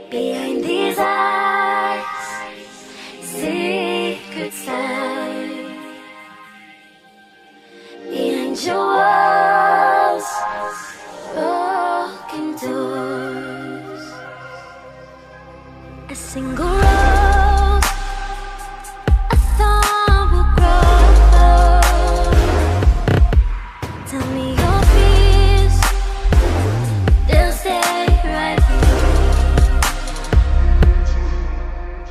Behind these eyes, secrets lie. Behind your walls, broken doors. A single rose, a thorn will grow. Tell me your fears, they'll stay right here.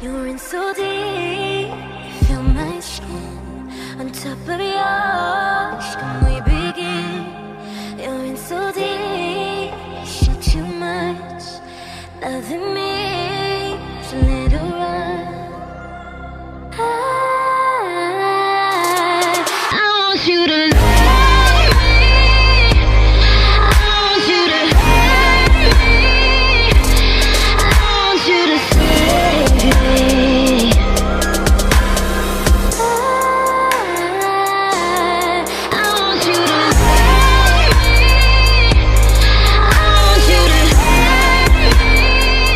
You're in so deep, feel my skin on top of yours. Can we begin? You're in so deep, shit too much, loving me, so let it run. I want you to love me, I want you to hurt me, I want you to save me. I want you to love me, I want you to hurt me, I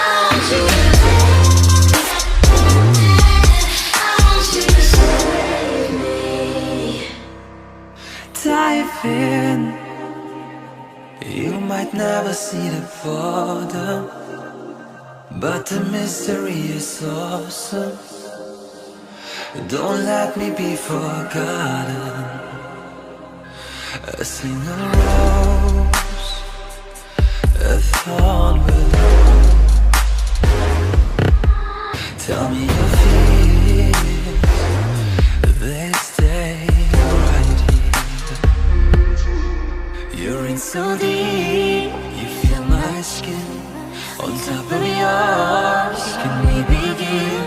want you to save me. I want you to save me. Dive in. You might never see the bottom, but the mystery is awesome. Don't let me be forgotten. A single rose, a thorn will tell me your fears, they stay right here. You're in so deep, you feel my skin on top of yours. Can we begin?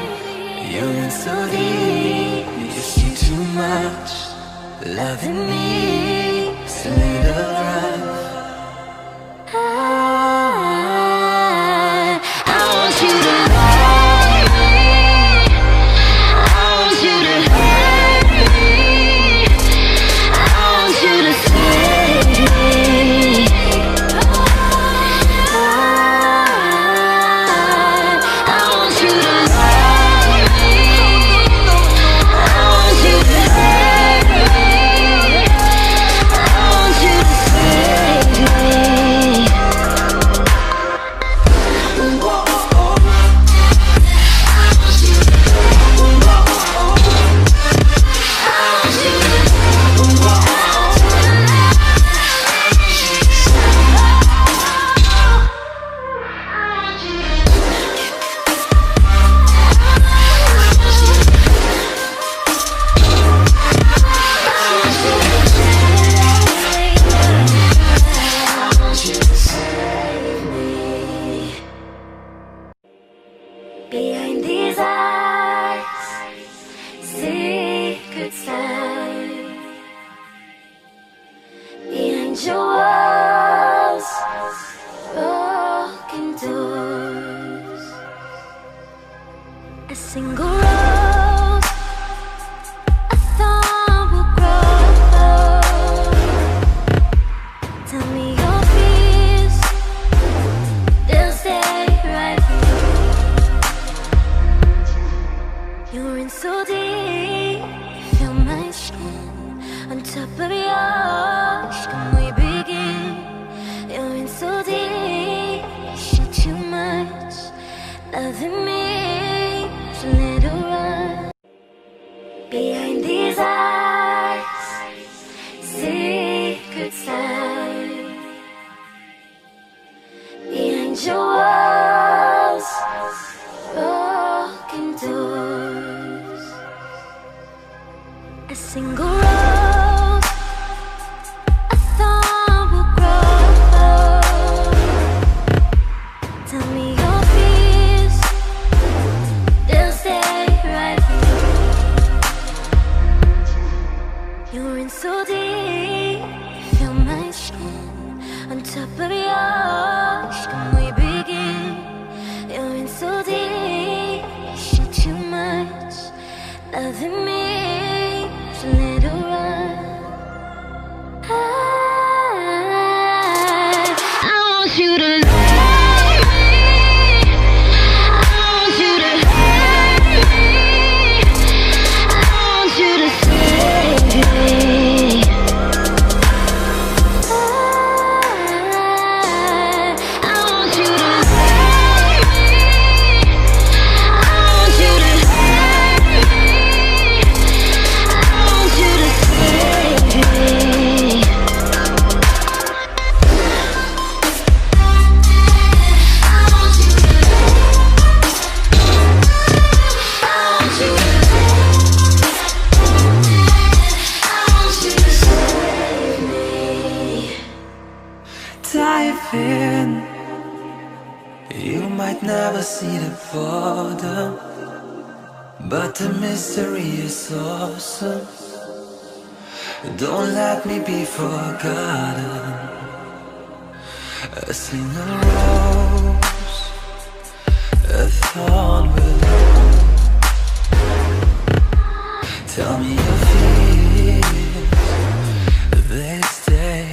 You're in so deep, you see too much, loving me, so little rough. I want you to love me, I want you to hurt me, I want you to save me. I want you to love me, I want you to hurt me, I want you to save me. Behind these eyes, secrets lie. Behind your walls, broken doors. A single rose, a thorn will grow. Tell me your fears, they'll stay right here. You're in so deep, feel my skin on top of yours. Can we begin? You're in so deep, shit too much, loving me, so let it run. Behind these eyes, secrets lie. Behind your walls, broken doors. A single rose, a thorn will grow. Tell me your fears, they'll stay for them, but the mystery is awesome. Don't let me be forgotten. A single rose, a thorn willow. Tell me your fears, they stay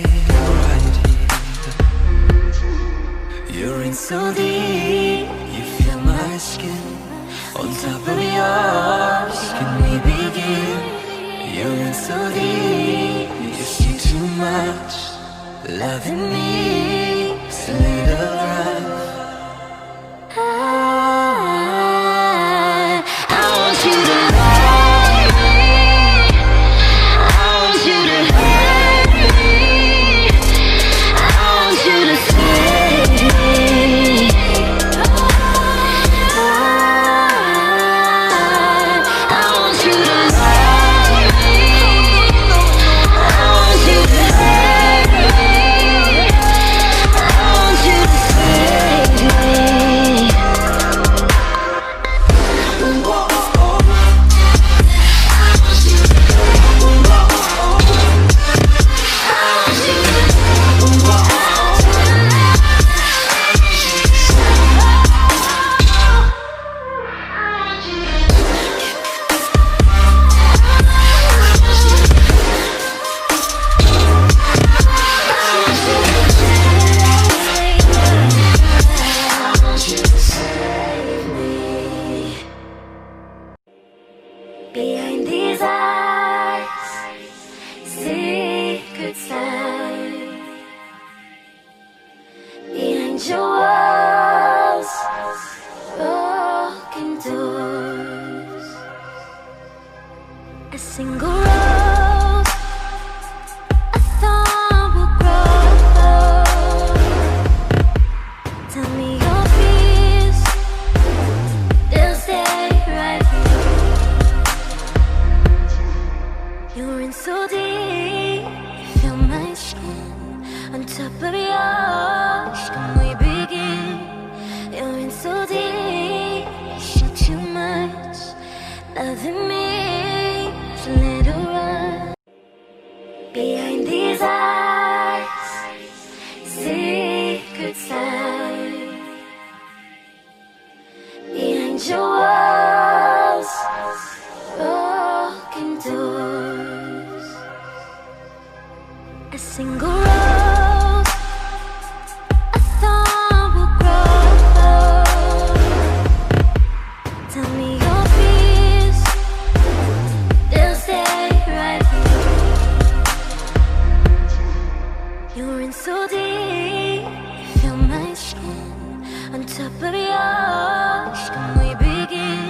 right here. You're in so deep, you feel my skin on top of yours. Can we begin? You're in so deep, you see too much. Loving me, so little right. I want you to love me. I want you to hurt me. I want you to save me. I want you to love me. I want you to hurt me. I want you to save me. Behind these eyes, secrets lie. Behind your walls, broken doors. A single rose, a thorn will grow. Tell me your fears, they'll stay right here. You're in so deep, you feel my skin on top of yours. Can we begin? You're in so deep, you shoot too much. Loving me, so little run. Behind these eyes, secrets lie. Behind your walls, broken doors. A single rose, a thorn will grow. Tell me your fears, they'll stay right here. You're in so deep, you feel my skin on top of yours. Can we begin?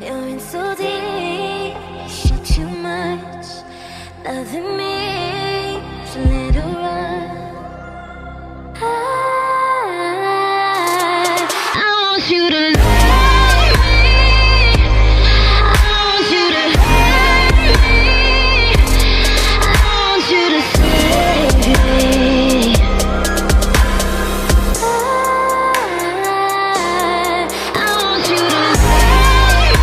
You're in so deep, you shoot too much. Loving me, so little run. I want you to love me. I want you to hurt me. I want you to save me. I want you to love me.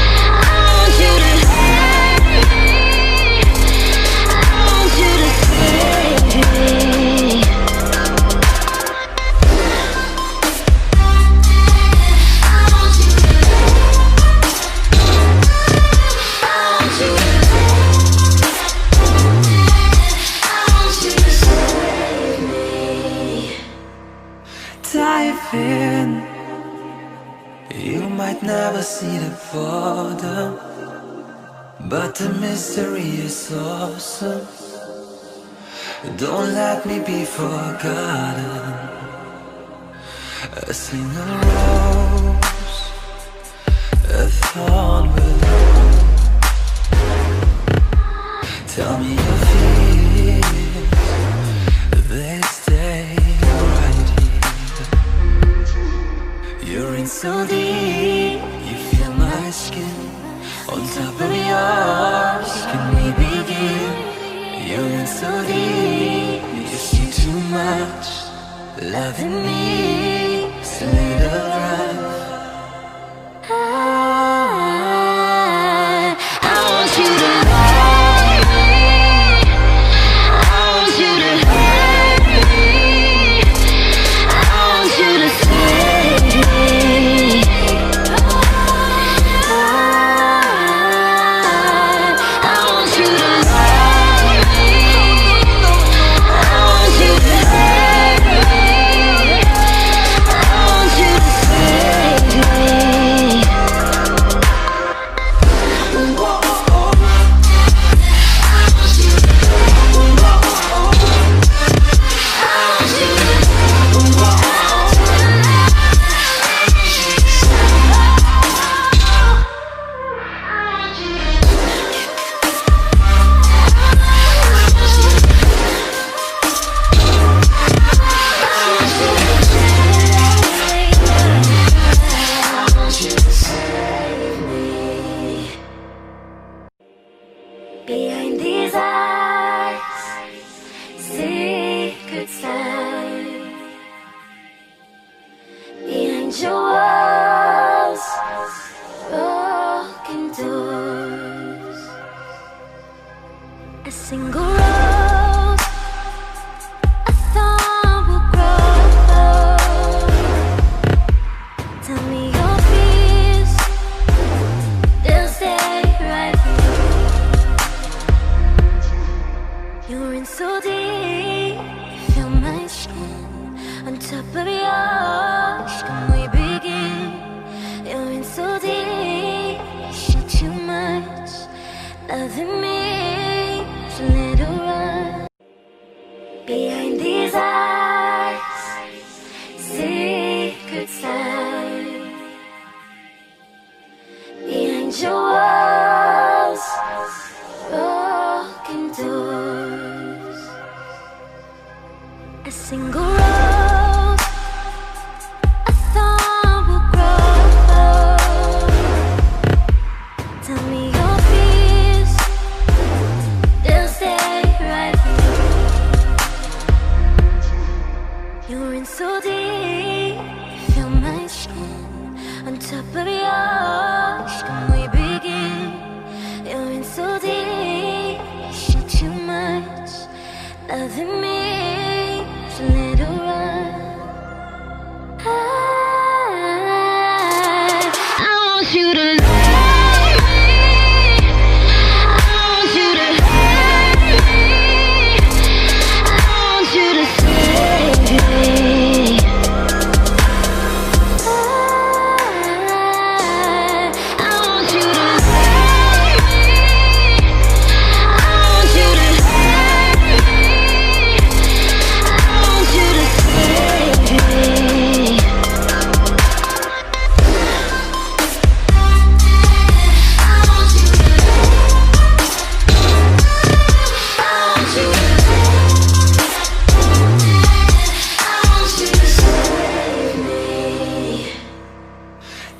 I want you to hurt me. I want you to save me. I want you to save me. Dive in. You might never see the bottom, but the mystery is awesome. Don't let me be forgotten. A single rose, a thorn willow. Tell me your fears, they stay right here. You're in so deep, you feel my skin on top of yours. Can we begin? You're in so deep, you see too much. Loving me, so let it run. I want you to love me. I want you to hurt me. I want you to save me. I want you to love me. I want you to hurt me. I want you to save me. Behind these eyes, secrets lie. Behind your walls, broken doors. A single rose, a thorn will grow. Tell me your fears, they'll stay right here. You're in so deep, feel my skin on top of yours. Can we begin? You're in so deep, show too much, loving me, so let it run. Behind these eyes, secrets lie. Behind your walls, broken doors. A single rose, a thorn will grow. Tell me your fears, they'll stay right here. You're in so deep, feel my skin on top of yours. Can we begin? You're in so deep, show too much, loving me, so let it run. I want you to love me. I want you to hurt me. I want you to save me. I want you to love me. I want you to hurt me. I want you to save me. I want you to save me.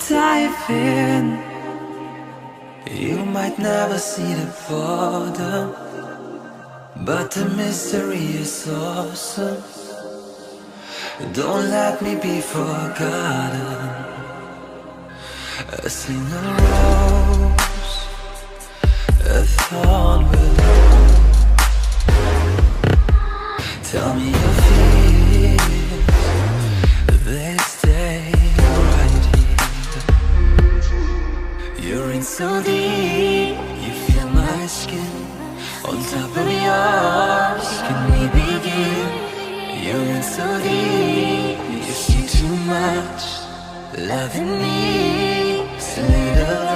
Dive in. You might never see the bottom, but the mystery is awesome. Don't let me be forgotten. A single rose, a thorn will grow. Tell me your fears, they stay right here. You're in so deep, you feel my skin on top of yours. Can we begin? You're in so deep, you see too much, loving me, so let it